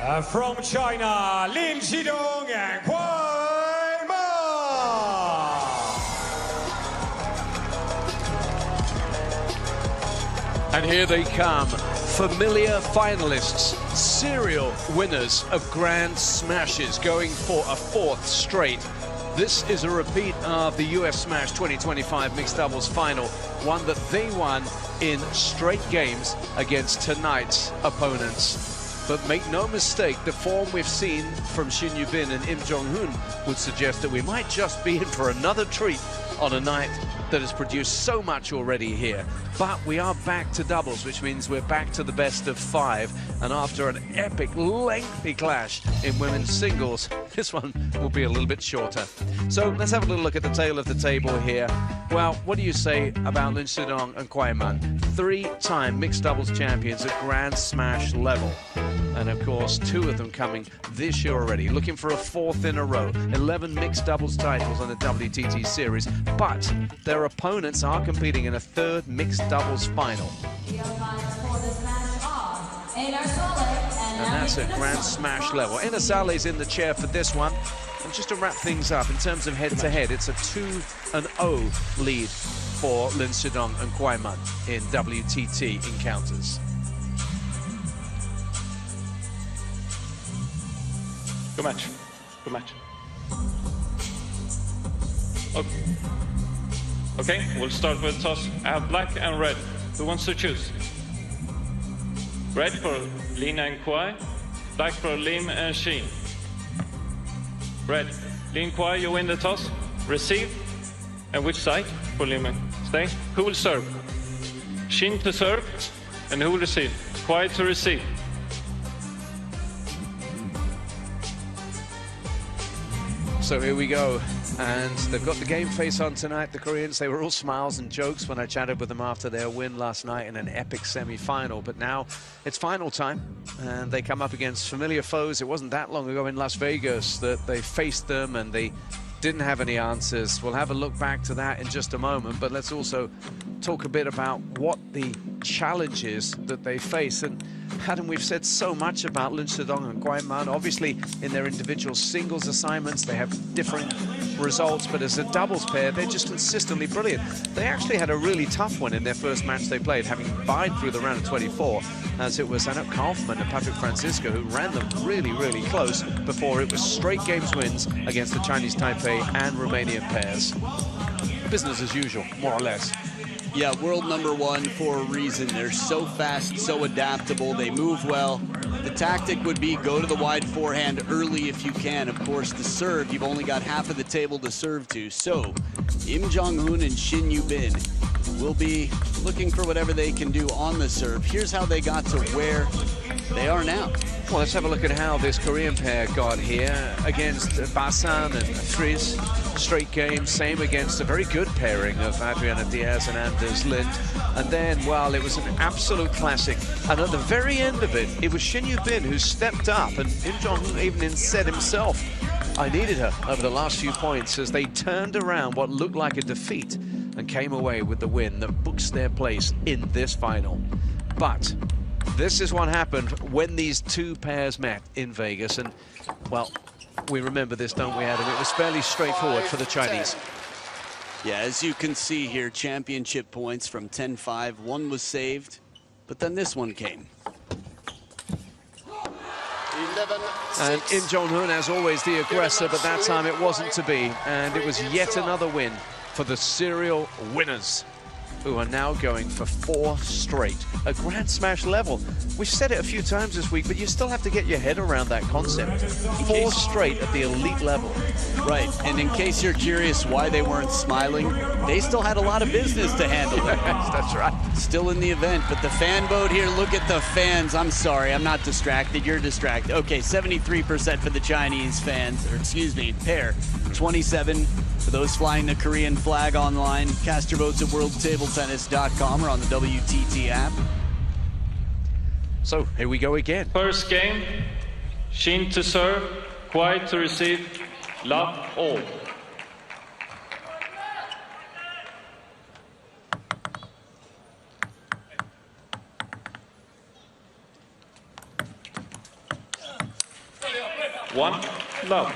From China, Lin Shidong and kuaiman. And here they come, familiar finalists, serial winners of Grand Smashes, going for a fourth straight. This is a repeat of the US Smash 2025 mixed doubles final, one that they won in straight games against tonight's opponents. But make no mistake, the form we've seen from Shin Yubin and Lim Jonghoon would suggest that we might just be in for another treat on a night that has produced so much already here. But we are back to doubles, which means we're back to the best of 5. And after an epic, lengthy clash in women's singles, this one will be a little bit shorter. So let's have a little look at the tail of the table here. Well, what do you say about Lin Shidong and kuaiman? 3-time mixed doubles champions at Grand Smash level. And of course, 2 of them coming this year already, looking for a 4th in a row. 11 mixed doubles titles on the WTT series, but their opponents are competing in a 3rd mixed doubles final. And that's at Grand Smash level. Enasale's in the chair for this one. And just to wrap things up, in terms of head-to-head, it's a 2-0 lead for Lin Shidong and kuaiman in WTT encounters. Good match. Good match. Okay, we'll start with toss. I have black and red. Who wants to choose? Red for Lin and Kuai, black for Lim and Shin. Red, Lin Kuai, you win the toss. Receive. And which side for Lim and stay? Who will serve? Shin to serve. And who will receive? Kuai to receive. So here we go, and they've got the game face on tonight, the Koreans. They were all smiles and jokes when I chatted with them after their win last night in an epic semi-final, but now it's final time, and they come up against familiar foes. It wasn't that long ago in Las Vegas that they faced them, and they didn't have any answers. We'll have a look back to that in just a moment, but let's also talk a bit about what the challenge is that they face. And Adam, we've said so much about Lin Shidong and kuaiman. Obviously, in their individual singles assignments, they have different results, but as a doubles pair, they're just consistently brilliant. They actually had a really tough one in their first match they played, having bide through the round of 24, as it was Anuk Kaufman and Patrick Francisco who ran them really, really close before it was straight games wins against the Chinese Taipei and Romanian pairs. Business as usual, more or less. Yeah, world #1 for a reason. They're so fast, so adaptable, they move well. The tactic would be go to the wide forehand early if you can. Of course, the serve, you've only got half of the table to serve to. So, Lim Jonghoon and Shin Yubin will be looking for whatever they can do on the serve. Here's how they got to where they are now. Well, let's have a look at how this Korean pair got here against Basan and Fries. Straight game, same against a very good pairing of Adriana Diaz and Anders Lind. And then, well, it was an absolute classic. And at the very end of it, it was Shin Yubin who stepped up, and Lim Jonghoon even said himself, I needed her over the last few points, as they turned around what looked like a defeat and came away with the win that books their place in this final. But this is what happened when these 2 pairs met in Vegas, and, well, we remember this, don't we, Adam? It was fairly straightforward for the Chinese. Yeah, as you can see here, championship points from 10-5. One was saved, but then this one came. And Lim Jonghoon, as always, the aggressor, but that time it wasn't to be. And it was yet another win for the serial winners, who are now going for 4 straight at Grand Smash level. We've said it a few times this week, but you still have to get your head around that concept. 4 straight at the elite level. Right, and in case you're curious why they weren't smiling, they still had a lot of business to handle. That's right. Still in the event, but the fan vote here, look at the fans. I'm sorry, I'm not distracted, you're distracted. Okay, 73% for the Chinese fans, or excuse me, pair. 27 for those flying the Korean flag online. Cast your votes at worldtabletennis.com or on the WTT app. So here we go again. First game, Shin to serve, Kuai to receive, love all. 1 love.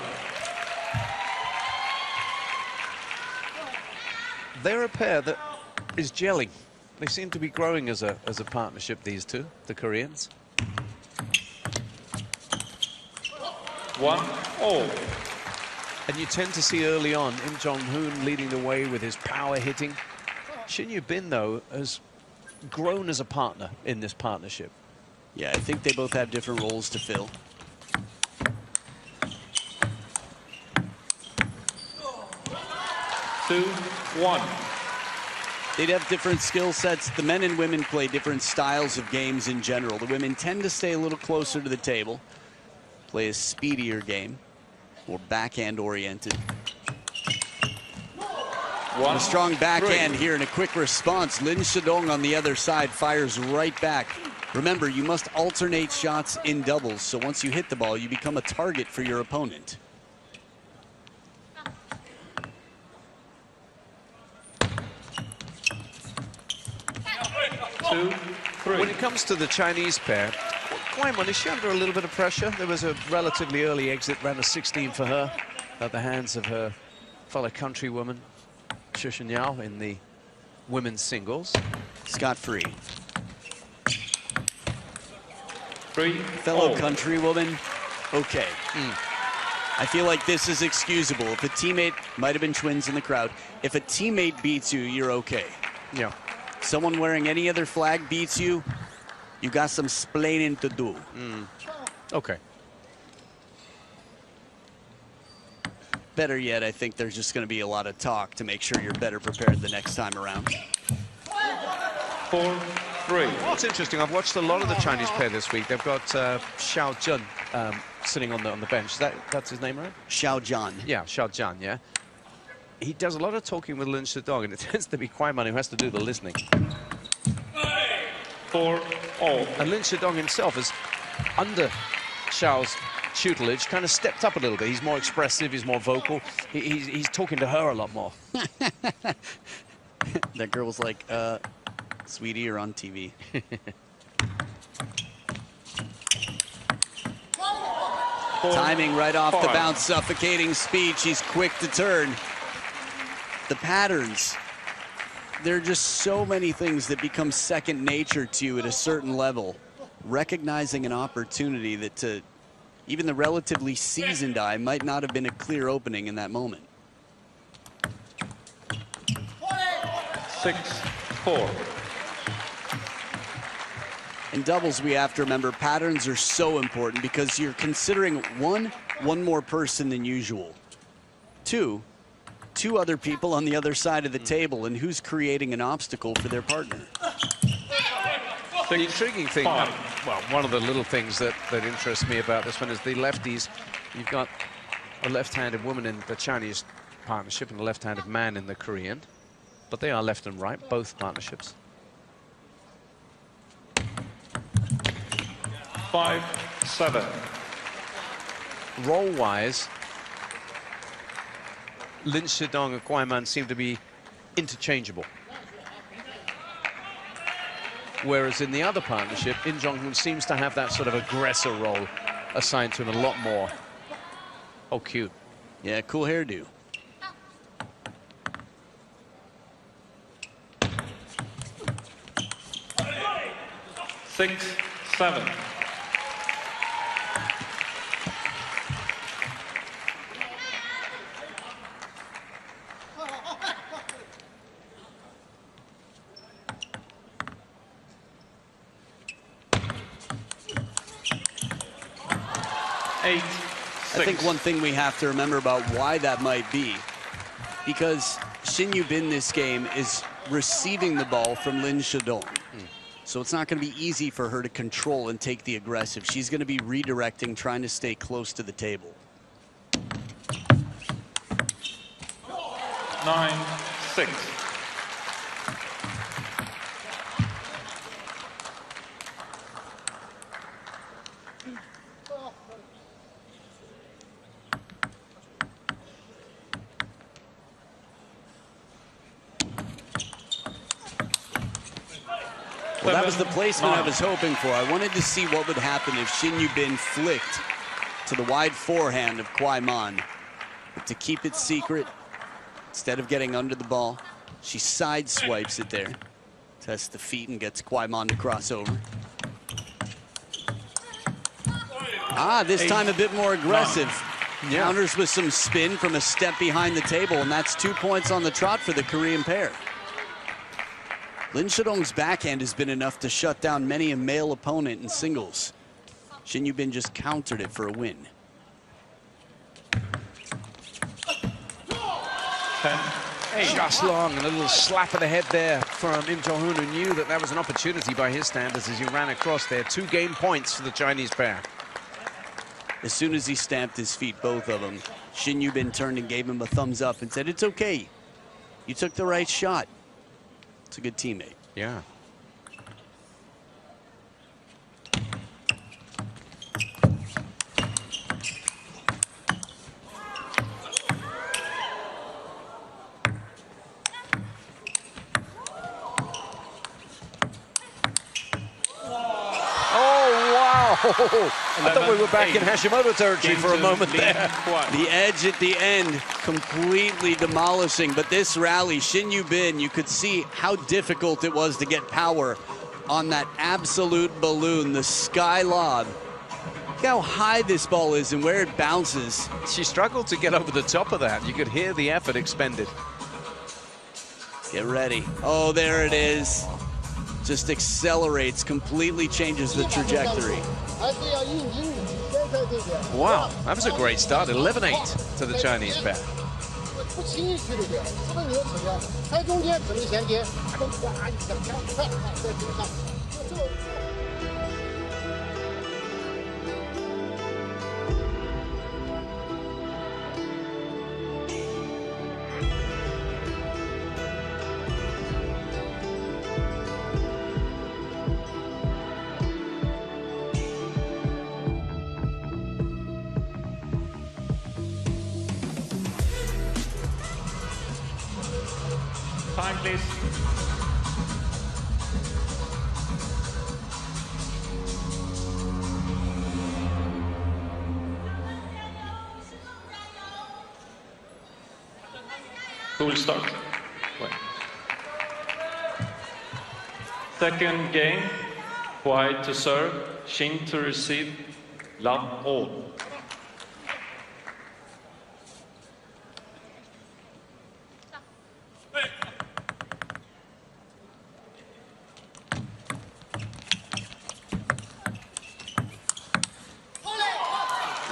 They're a pair that is gelling. They seem to be growing as a partnership, these two, the Koreans. 1-all. And you tend to see early on Lim Jonghoon leading the way with his power hitting. Shin Yubin, though, has grown as a partner in this partnership. Yeah, I think they both have different roles to fill. Two, 1. They'd have different skill sets. The men and women play different styles of games in general. The women tend to stay a little closer to the table, play a speedier game, more backhand oriented. A strong backhand here and a quick response. Lin Shidong on the other side fires right back. Remember, you must alternate shots in doubles, so once you hit the ball, you become a target for your opponent. Two, 3. When it comes to the Chinese pair, kuaiman, is she under a little bit of pressure? There was a relatively early exit, round of 16 for her, at the hands of her fellow countrywoman, Shin Yubin, in the women's singles. Scot-free. 3, Fellow all. countrywoman, okay. I feel like this is excusable. If a teammate, might have been twins in the crowd, if a teammate beats you, you're okay. Yeah. Someone wearing any other flag beats you, you got some splaining to do. Okay. Better yet, I think there's just going to be a lot of talk to make sure you're better prepared the next time around. 4, 3. What's interesting, I've watched a lot of the Chinese pair this week. They've got Xiao Jun sitting on the bench. That's his name, right? Xiao Zhan. Yeah, Xiao Jun, yeah. He does a lot of talking with Lin Shidong, and it tends to be kuaiman who has to do the listening. 4, all. And Lin Shidong himself is under Xiao's tutelage, kind of stepped up a little bit. He's more expressive, he's more vocal. He's talking to her a lot more. That girl was like, sweetie, you're on TV. Timing right off the bounce, suffocating speed. She's quick to turn. The patterns, there are just so many things that become second nature to you at a certain level. Recognizing an opportunity that to even the relatively seasoned eye might not have been a clear opening in that moment. 6, 4. In doubles, we have to remember patterns are so important because you're considering one more person than usual. Two other people on the other side of the table, and who's creating an obstacle for their partner. The intriguing thing, well, one of the little things that interests me about this one is the lefties. You've got a left-handed woman in the Chinese partnership and a left-handed man in the Korean, but they are left and right, both partnerships. 5, 7. Role-wise, Lin Shidong and kuaiman seem to be interchangeable. Whereas in the other partnership, Lim Jonghoon seems to have that sort of aggressor role assigned to him a lot more. Oh, cute. Yeah, cool hairdo. Six, 7. Eight, 6. I think one thing we have to remember about why that might be, because Shin Yubin this game is receiving the ball from Lin Shidong. So it's not going to be easy for her to control and take the aggressive. She's going to be redirecting, trying to stay close to the table. 9, 6. Well, that was the placement I was hoping for. I wanted to see what would happen if Shin Yubin flicked to the wide forehand of kuaiman. But to keep it secret, instead of getting under the ball, she side swipes it there. Tests the feet and gets kuaiman to cross over. This time a bit more aggressive. Counters with some spin from a step behind the table, and that's 2 points on the trot for the Korean pair. Lin Shidong's backhand has been enough to shut down many a male opponent in singles. Shin Yubin just countered it for a win. 10. Just long, and a little slap of the head there from Lim Jonghoon, who knew that that was an opportunity by his standards as he ran across there. 2 game points for the Chinese pair. As soon as he stamped his feet, both of them, Shin Yubin turned and gave him a thumbs up and said, "It's okay. You took the right shot." It's a good teammate. Yeah. I thought we were back in Hashimoto territory for a moment there. The edge at the end, completely demolishing. But this rally, Shin Yubin, you could see how difficult it was to get power on that absolute balloon, the sky lob. Look how high this ball is and where it bounces. She struggled to get over the top of that. You could hear the effort expended. Get ready. Oh, there it is. Just accelerates, completely changes the trajectory. Wow, that was a great start. 11-8 to the Chinese pair. Time, please. Cool start. Wait. Second game, KUAI to serve, Shin to receive, love all.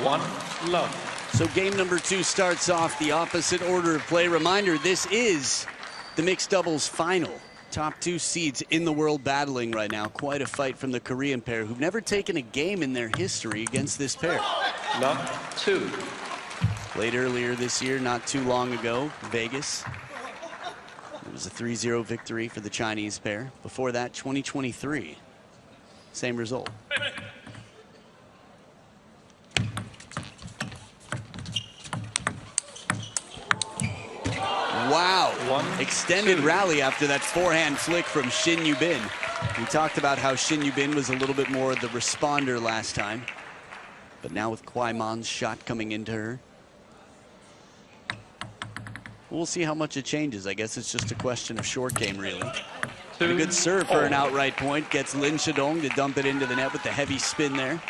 One love. So game number 2 starts off the opposite order of play. Reminder, this is the mixed doubles final. Top 2 seeds in the world battling right now. Quite a fight from the Korean pair, who've never taken a game in their history against this pair. Love 2. Played earlier this year, not too long ago, Vegas. It was a 3-0 victory for the Chinese pair. Before that, 2023. Same result. Wow, extended rally after that forehand flick from Shin Yubin. We talked about how Shin Yubin was a little bit more the responder last time. But now with kuaiman's shot coming into her, we'll see how much it changes. I guess it's just a question of short game, really. And a good serve for an outright point. Gets Lin Shidong to dump it into the net with the heavy spin there.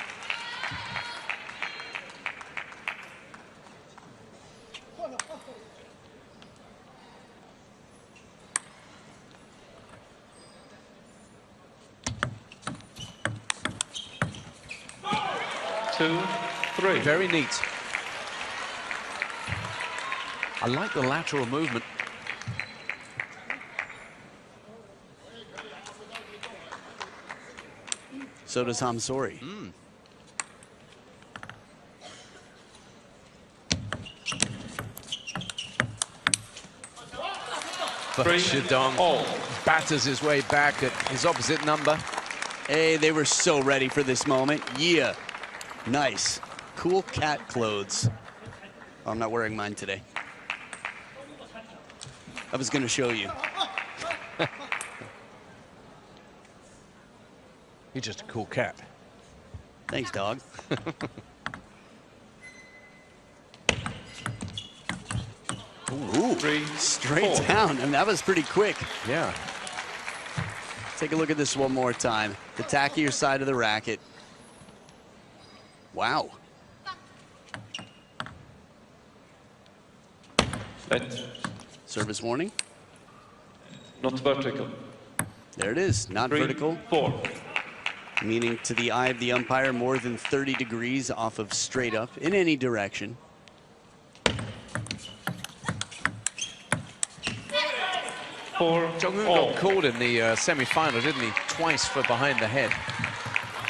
Two, three. Very neat. I like the lateral movement. So does Hamsori. But Shidong batters his way back at his opposite number. Hey, they were so ready for this moment. Yeah. Nice. Cool cat clothes. Oh, I'm not wearing mine today. I was going to show you. You're just a cool cat. Thanks, dog. Ooh, 3, straight 4. down. And that was pretty quick. Yeah. Take a look at this one more time. The tackier side of the racket. Wow. Let. Service warning. Not vertical. There it is, not 3, vertical, 4. meaning to the eye of the umpire more than 30 degrees off of straight up in any direction. Jonghoon got called in the semi-final, didn't he? Twice for behind the head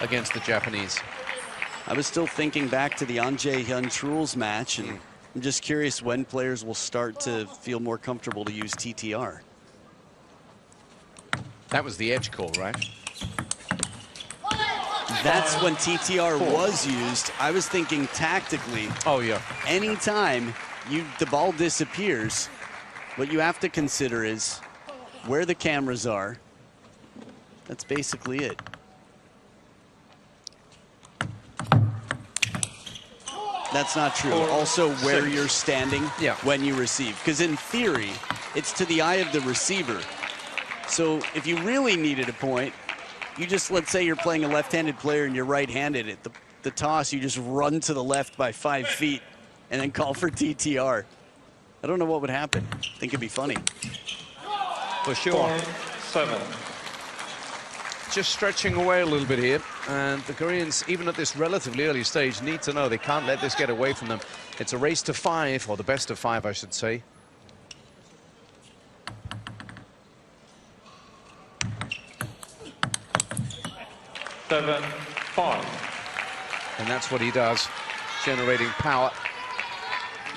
against the Japanese. I was still thinking back to the An Jae-hyun Truls match, and I'm just curious when players will start to feel more comfortable to use TTR. That was the edge call, right? That's when TTR was used. I was thinking tactically. Oh, yeah. Anytime the ball disappears, what you have to consider is where the cameras are. That's basically it. That's not true. Also, where you're standing when you receive. Because in theory, it's to the eye of the receiver. So if you really needed a point, you just, let's say you're playing a left-handed player and you're right-handed. At the toss, you just run to the left by 5 feet and then call for TTR. I don't know what would happen. I think it'd be funny. For sure. 4-7. Just stretching away a little bit here. And the Koreans, even at this relatively early stage, need to know they can't let this get away from them. It's a race to 5, or the best of 5, I should say. Seven, 5. And that's what he does, generating power.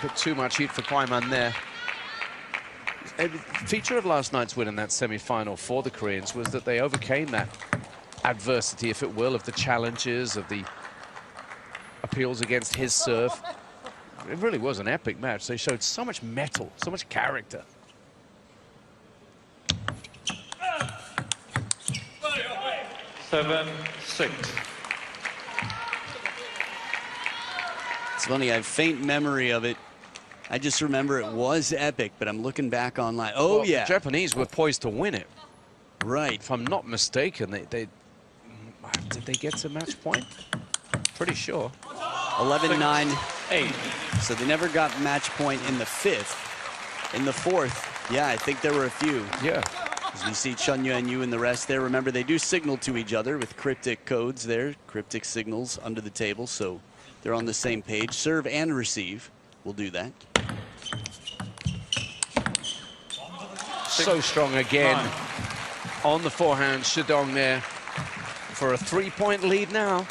Put too much heat for kuaiman there. A feature of last night's win in that semi-final for the Koreans was that they overcame that adversity, if it will, of the challenges, of the appeals against his serve. It really was an epic match. They showed so much mettle, so much character. Seven, 6. It's funny, I have faint memory of it. I just remember it was epic, but I'm looking back online. Oh, well, yeah. The Japanese were poised to win it. Right. If I'm not mistaken, did they get to match point? Pretty sure. 11-9. 8. So they never got match point in the 5th. In the 4th, yeah, I think there were a few. Yeah. As we see Chun Yuan-Yu and the rest there. Remember, they do signal to each other with cryptic codes there, cryptic signals under the table, so they're on the same page. Serve and receive will do that. So strong again. 9. On the forehand, Shidong there for a 3-point lead now.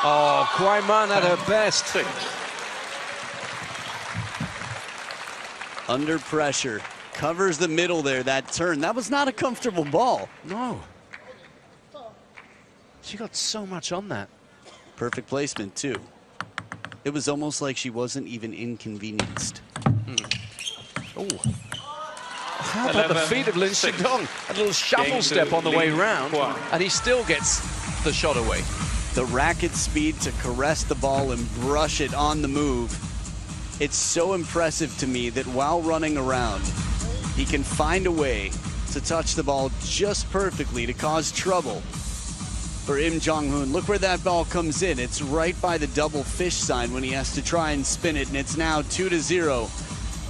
Oh, kuaiman at her best. 6. Under pressure. Covers the middle there, that turn. That was not a comfortable ball. No. She got so much on that. Perfect placement, too. It was almost like she wasn't even inconvenienced. Oh. How about the feet of Lin Shidong? A little shuffle step on the way round, and he still gets the shot away. The racket speed to caress the ball and brush it on the move. It's so impressive to me that while running around, he can find a way to touch the ball just perfectly to cause trouble for Lim Jonghoon. Look where that ball comes in. It's right by the double fish sign when he has to try and spin it, and it's now 2-0.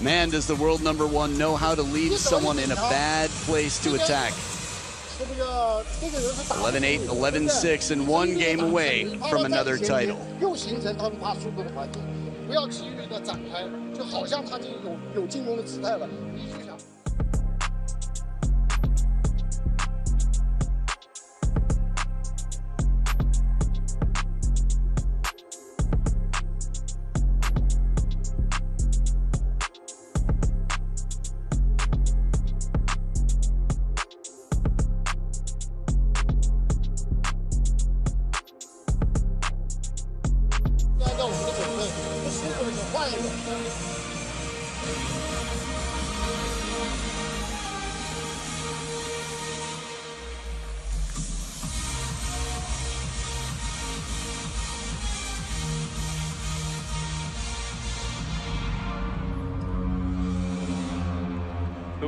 Man, does the world #1 know how to leave someone in a bad place to attack. 11-8, 11-6, and 1 game away from another title. 又形成他们怕输的环境，不要急于的展开，就好像他已经有进攻的姿态了，你就想。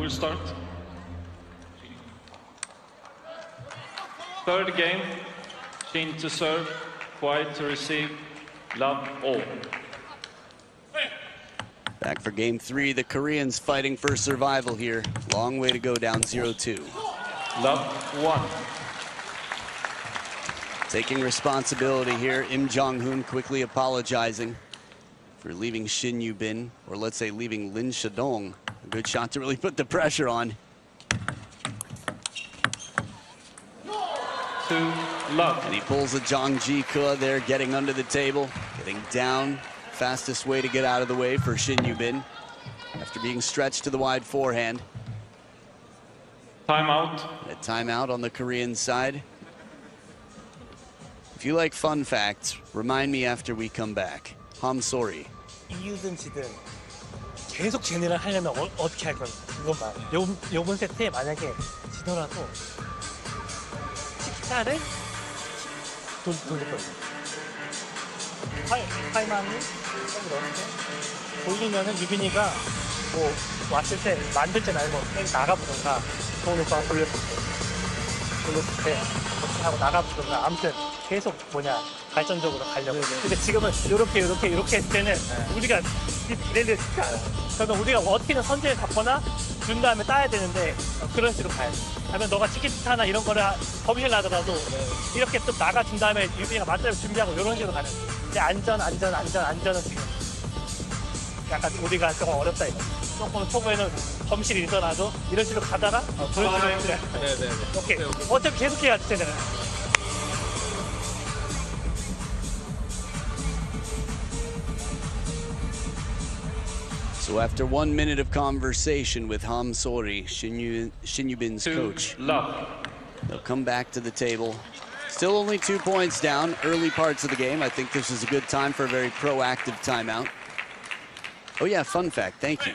Who will start? Third game, Shin to serve, KUAI to receive, love all. Back for game 3, the Koreans fighting for survival here. Long way to go, down 0-2. Love 1. Taking responsibility here, Lim Jonghoon quickly apologizing for leaving Shin Yubin, or let's say leaving Lin Shidong. A good shot to really put the pressure on. 2, love. And he pulls a Jongji Kua there, getting under the table, getting down. Fastest way to get out of the way for Shin Yubin after being stretched to the wide forehand. Timeout. A timeout on the Korean side. If you like fun facts, remind me after we come back. I'm sorry. 이기든 지든 계속 쟤네랑 하려면 어떻게 할 거야? 그것만. 요번 세트에 만약에 지더라도 식사를 돌릴 거예요. 파이만이 돌리면은 유빈이가 뭐 왔을 때 만들 때 말고 나가보던가 돈을 더 돌렸을 때 그렇게 하고 나가보던가 아무튼 계속 발전적으로 가려고. 근데 지금은 이렇게 했을 때는 우리가 릴레이 쉽지 않아. 그러면 우리가 어떻게든 선제를 잡거나 준 다음에 따야 되는데 그런 식으로 가야 돼. 그러면 너가 치키타나 이런 거를 범위를 하더라도 이렇게 또 나가준 다음에 유빈이가 맞대로 준비하고 이런 식으로 가는 거야. 근데 안전은 지금 약간 우리가 조금 어렵다 이거. 조금 초보에는 범실이 있더라도 이런 식으로 가다가 그런 식으로 그래. 오케이. 어차피 계속 해야 돼. So after 1 minute of conversation with Ham Sori, Shin Yubin's coach, they'll come back to the table. Still only 2 points down, early parts of the game. I think this is a good time for a very proactive timeout. Oh yeah, fun fact, thank you.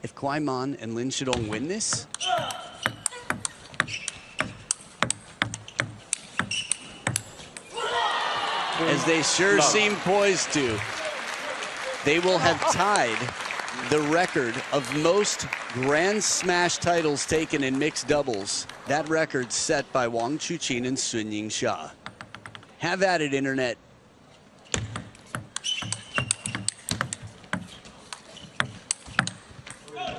If kuaiman and Lin Shidong win this, as they sure seem poised to, they will have tied the record of most Grand Smash titles taken in mixed doubles. That record set by Wang Chuqin and Sun Yingsha. Have at it, internet.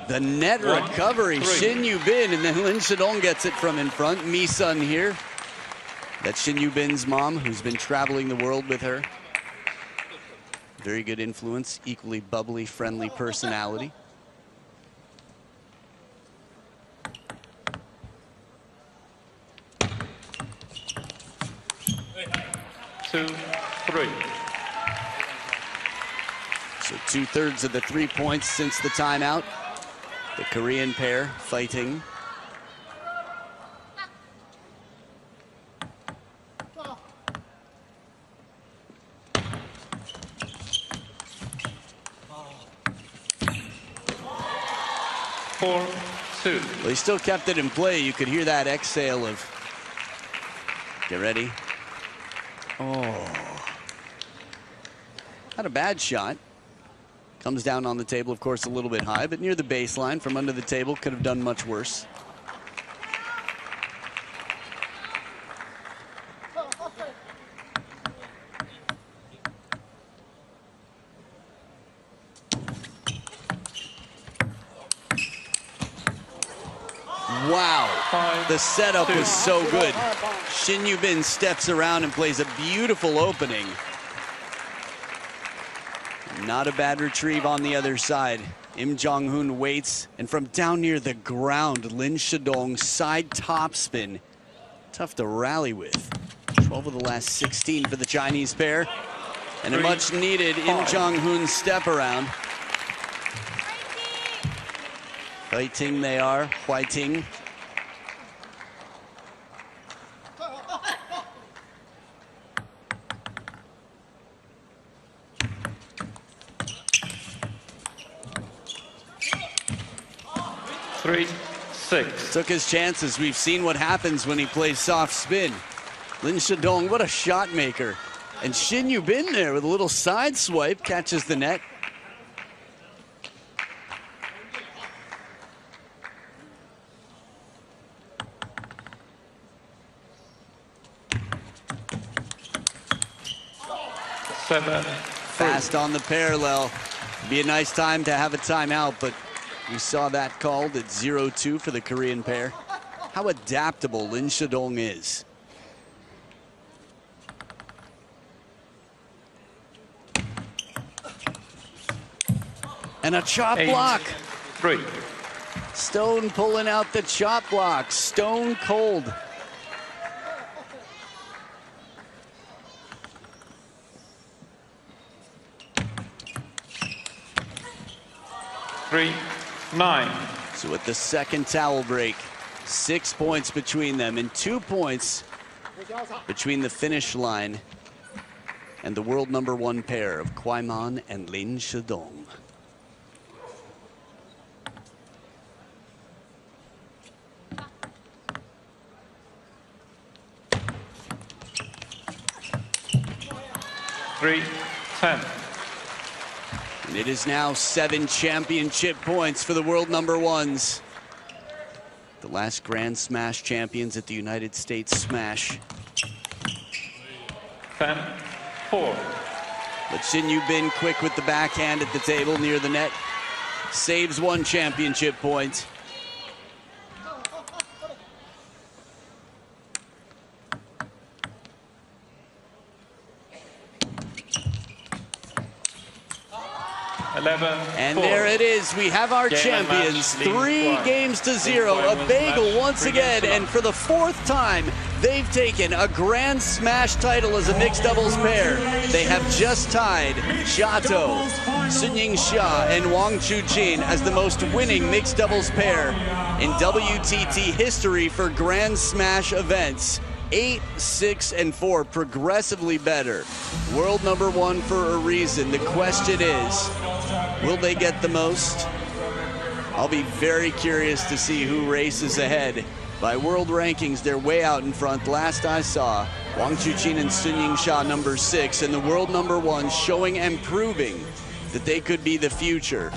The net recovery, Shin Yubin, and then Lin Shidong gets it from in front. Mi-sun here. That's Shin Yubin's mom, who's been traveling the world with her. Very good influence, equally bubbly, friendly personality. Two, three. So 2/3 of the 3 points since the timeout. The Korean pair fighting. Four, two. Well, he still kept it in play. You could hear that exhale of, get ready. Oh. Not a bad shot. Comes down on the table, of course, a little bit high, but near the baseline from under the table. Could have done much worse. Wow, the setup was so good. Shin Yubin steps around and plays a beautiful opening. Not a bad retrieve on the other side. Lim Jonghoon waits, and from down near the ground, Lin Shidong side topspin. Tough to rally with. 12 of the last 16 for the Chinese pair. And a much needed Lim Jonghoon step around. Fighting they are, fighting. Three, six. Took his chances. We've seen what happens when he plays soft spin. Lin Shidong, what a shot maker. And Shin Yubin there with a little side swipe, catches the net. 7-3. Fast on the parallel. Be a nice time to have a timeout, but we saw that called at 0-2 for the Korean pair. How adaptable Lin Shidong is. And a chop block. 3. Stone pulling out the chop block. Stone cold. Three, 9. So with the second towel break, 6 points between them and 2 points between the finish line and the world #1 pair of Kuaiman and Lin Shidong. Three, 10. And it is now 7 championship points for the world #1s. The last Grand Smash champions at the United States Smash. 10-4. But Shin Yubin quick with the backhand at the table near the net. Saves 1 championship point. And there it is. We have our champions. 3 games to 0. A bagel once again. And for the 4th time, they've taken a Grand Smash title as a mixed doubles pair. They have just tied Shato, Sunying Xia, and Wang Chujin as the most winning mixed doubles pair in WTT history for Grand Smash events. 8, 6, and 4, progressively better. World #1 for a reason. The question is, will they get the most? I'll be very curious to see who races ahead. By world rankings, they're way out in front. Last I saw, Wang Chujin and Sunying Xia #6, and the world #1 showing and proving that they could be the future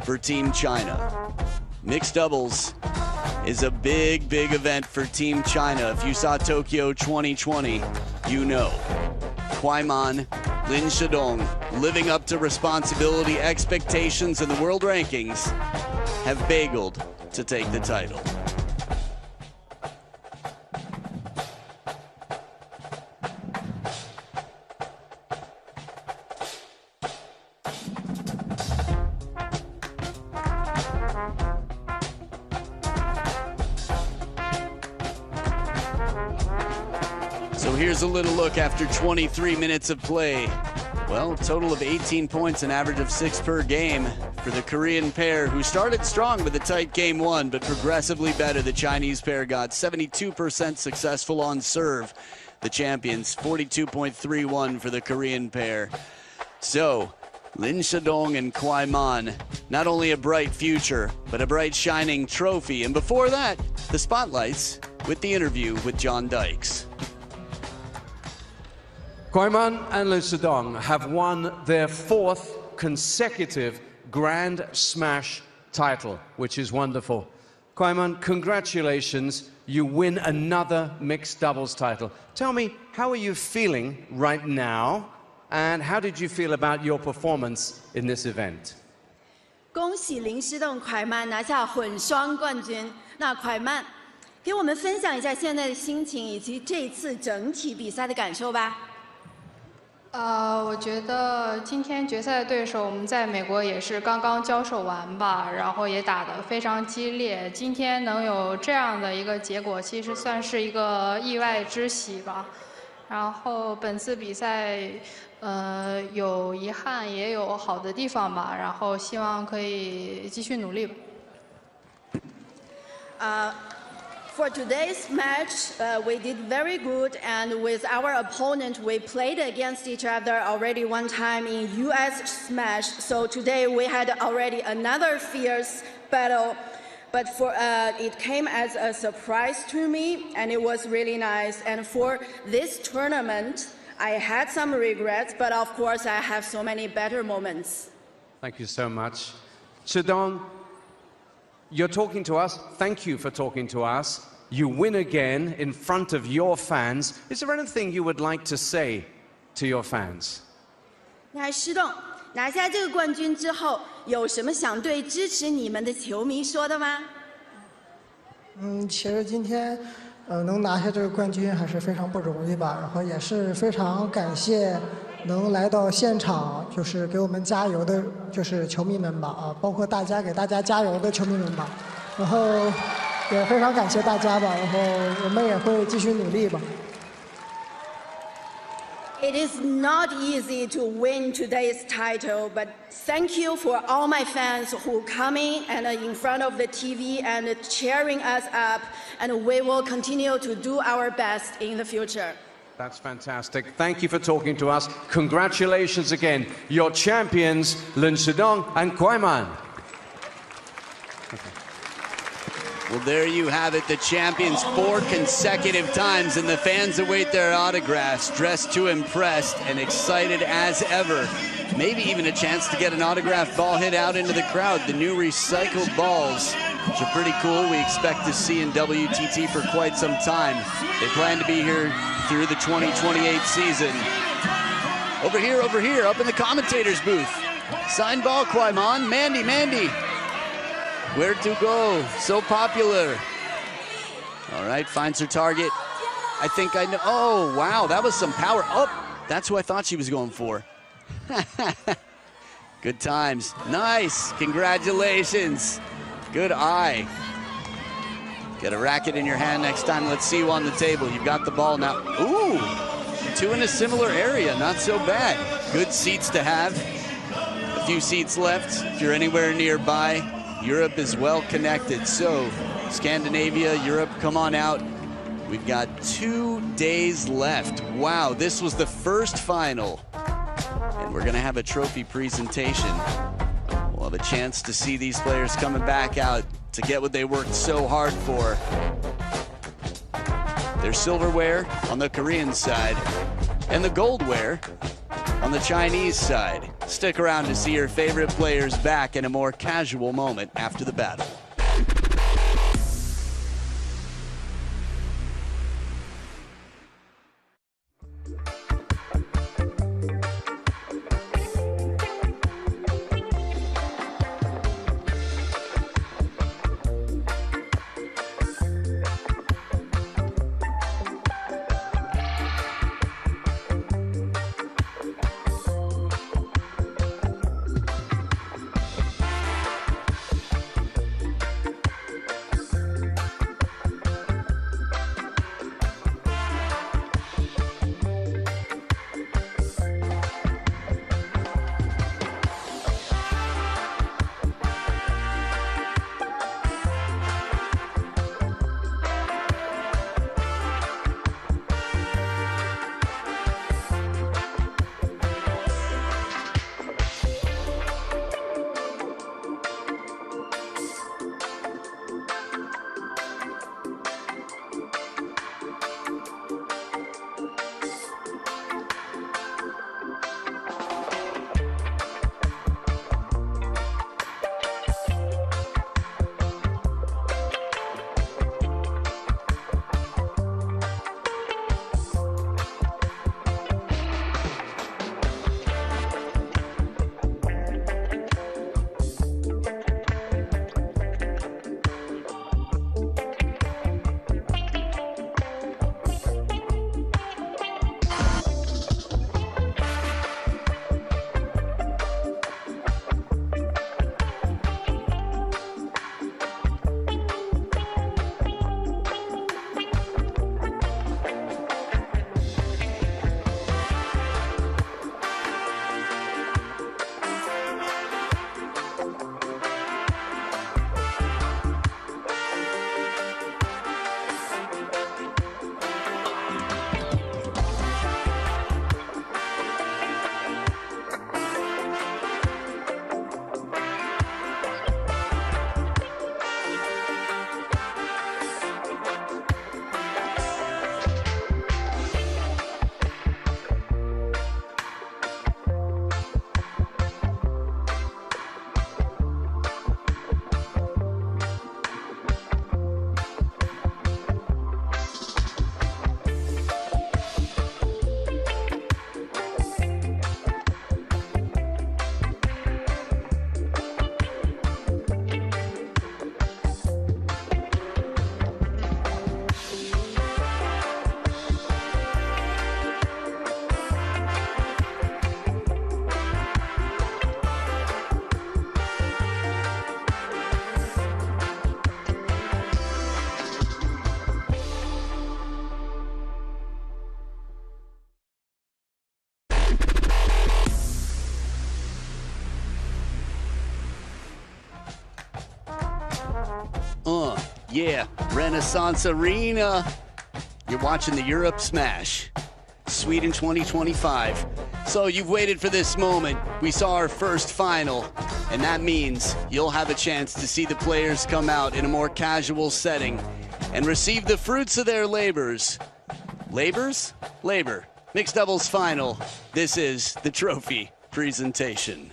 for Team China. Mixed doubles is a big, big event for Team China. If you saw Tokyo 2020, you know. Kuaiman, Lin Shidong, living up to responsibility, expectations, and the world rankings, have bageled to take the title. So here's a little look after 23 minutes of play. Well, a total of 18 points, an average of 6 per game for the Korean pair, who started strong with a tight game 1, but progressively better. The Chinese pair got 72% successful on serve. The champions, 42.31 for the Korean pair. So, Lin Shidong and Kuaiman, not only a bright future, but a bright shining trophy. And before that, the spotlights with the interview with John Dykes. Kuaiman and Lin Shidong have won their 4th consecutive Grand Smash title, which is wonderful. Kuaiman, congratulations. You win another mixed doubles title. Tell me, how are you feeling right now? And how did you feel about your performance in this event? 恭喜林诗栋、蒯曼拿下混双冠军。那蒯曼，给我们分享一下现在的心情以及这次整体比赛的感受吧。我觉得今天决赛的对手我们在美国也是刚刚交手完吧，然后也打得非常激烈。今天能有这样的一个结果，其实算是一个意外之喜吧。然后本次比赛，有遗憾也有好的地方吧，然后希望可以继续努力吧。For today's match, we did very good, and with our opponent, we played against each other already one time in US Smash. So today we had already another fierce battle, but it came as a surprise to me, and it was really nice. And for this tournament, I had some regrets, but of course I have so many better moments. Thank you so much. Shidong, you're talking to us. Thank you for talking to us. You win again in front of your fans. Is there anything you would like to say to your fans? 那施栋拿下这个冠军之后，有什么想对支持你们的球迷说的吗？其实今天，能拿下这个冠军还是非常不容易吧，然后也是非常感谢能来到现场，就是给我们加油的，就是球迷们吧，包括给大家加油的球迷们吧，然后也非常感谢大家吧，然后我们也会继续努力吧。It is not easy to win today's title, but thank you for all my fans who coming and in front of the TV and cheering us up, and we will continue to do our best in the future. That's fantastic. Thank you for talking to us. Congratulations again. Your champions, Lin Shidong and kuaiman. Well, there you have it, the champions 4 consecutive times, and the fans await their autographs, dressed to impress and excited as ever. Maybe even a chance to get an autographed ball hit out into the crowd. The new recycled balls, which are pretty cool, we expect to see in WTT for quite some time. They plan to be here through the 2028 season. Over here, up in the commentator's booth. Sign ball, kuaiman. Mandy. Where to go? So popular. All right, finds her target. I think I know. Oh, wow, that was some power. Oh, that's who I thought she was going for. Good times. Nice. Congratulations. Good eye. Get a racket in your hand next time. Let's see you on the table. You've got the ball now. Ooh, 2 in a similar area. Not so bad. Good seats to have. A few seats left if you're anywhere nearby. Europe is well connected, so Scandinavia, Europe, come on out. We've got 2 days left. Wow, this was the first final. And we're gonna have a trophy presentation. We'll have a chance to see these players coming back out to get what they worked so hard for. There's silverware on the Korean side and the goldware on the Chinese side. Stick around to see your favorite players back in a more casual moment after the battle. Yeah, Renaissance Arena. You're watching the Europe Smash, Sweden 2025. So you've waited for this moment. We saw our first final, and that means you'll have a chance to see the players come out in a more casual setting and receive the fruits of their labors. Labors? Labor. Mixed doubles final. This is the trophy presentation.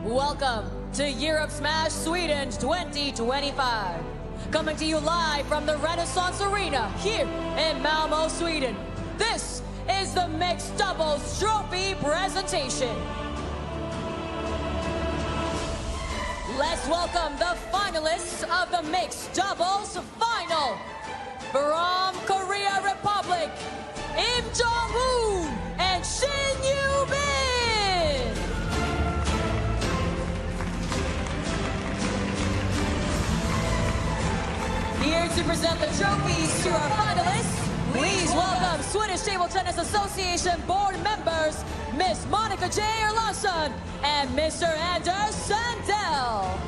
Welcome to Europe Smash Sweden 2025. Coming to you live from the Renaissance Arena here in Malmö, Sweden. This is the Mixed Doubles Trophy presentation. Let's welcome the finalists of the Mixed Doubles Final. From Korea Republic, Lim Jonghoon and Shin Yubin. Here to present the trophies to our finalists, please welcome Swedish Table Tennis Association board members, Miss Monica J. Erlandsson and Mr. Anders Sandell.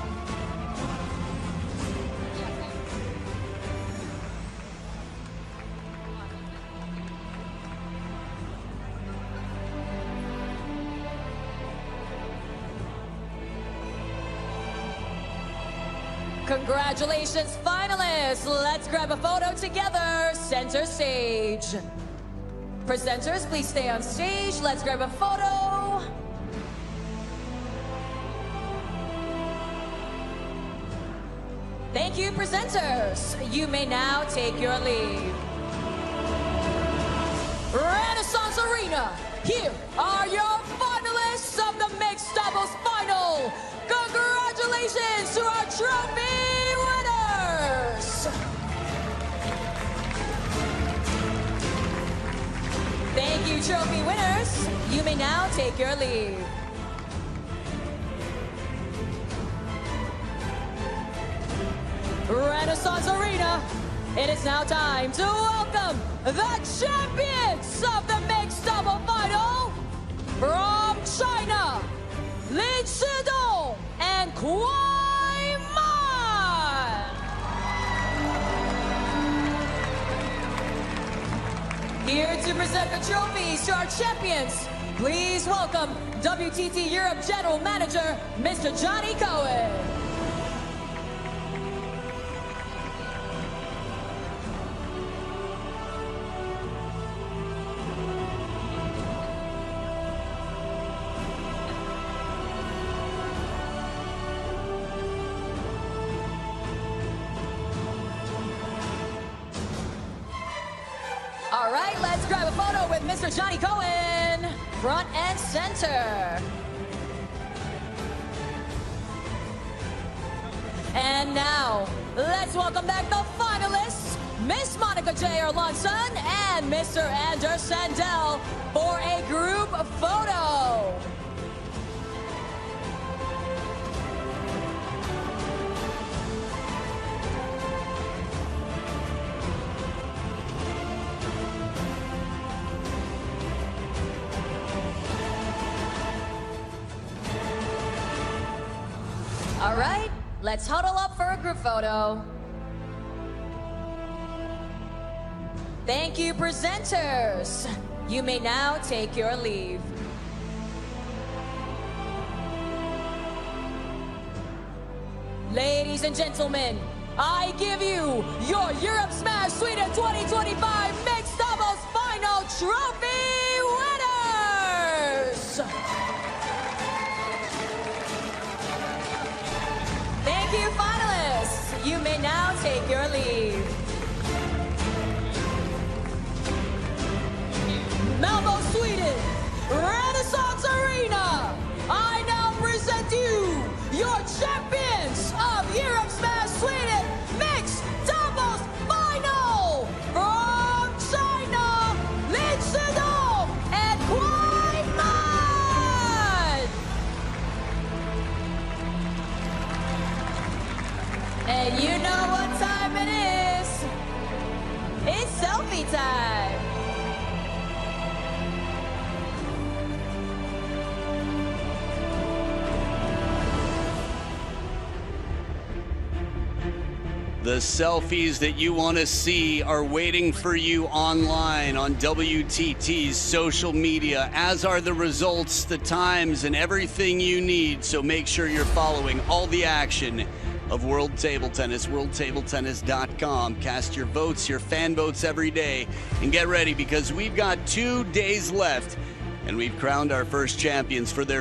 Congratulations, finalists. Let's grab a photo together. Center stage. Presenters, please stay on stage. Let's grab a photo. Thank you, presenters. You may now take your leave. Renaissance Arena, here are your finalists of the Mixed Doubles Final. Congratulations to our trophy winners! Thank you, trophy winners. You may now take your leave. Renaissance Arena, it is now time to welcome the champions of the Mixed Double Final from China, Lin Shidong and kuaiman. Here to present the trophies to our champions, please welcome WTT Europe General Manager, Mr. Johnny Cohen. All right, let's grab a photo with Mr. Johnny Cohen, front and center. And now, let's welcome back the finalists, Miss Monica J. Erlandsson and Mr. Anders Sandell for a group photo. All right, let's huddle up for a group photo. Thank you, presenters. You may now take your leave. Ladies and gentlemen, I give you your Europe Smash Sweden 2025 Mixed Doubles Final Trophy winners! Thank you, finalists. You may now take your leave. Malmö, Sweden, Renaissance Arena. I now present you your champions of Europe Smash Sweden Mixed Doubles Final from China, Lin Shidong. The selfies that you want to see are waiting for you online on WTT's social media, as are the results, the times, and everything you need. So make sure you're following all the action of World Table Tennis, worldtabletennis.com. Cast your votes, your fan votes every day, and get ready because we've got 2 days left, and we've crowned our first champions for their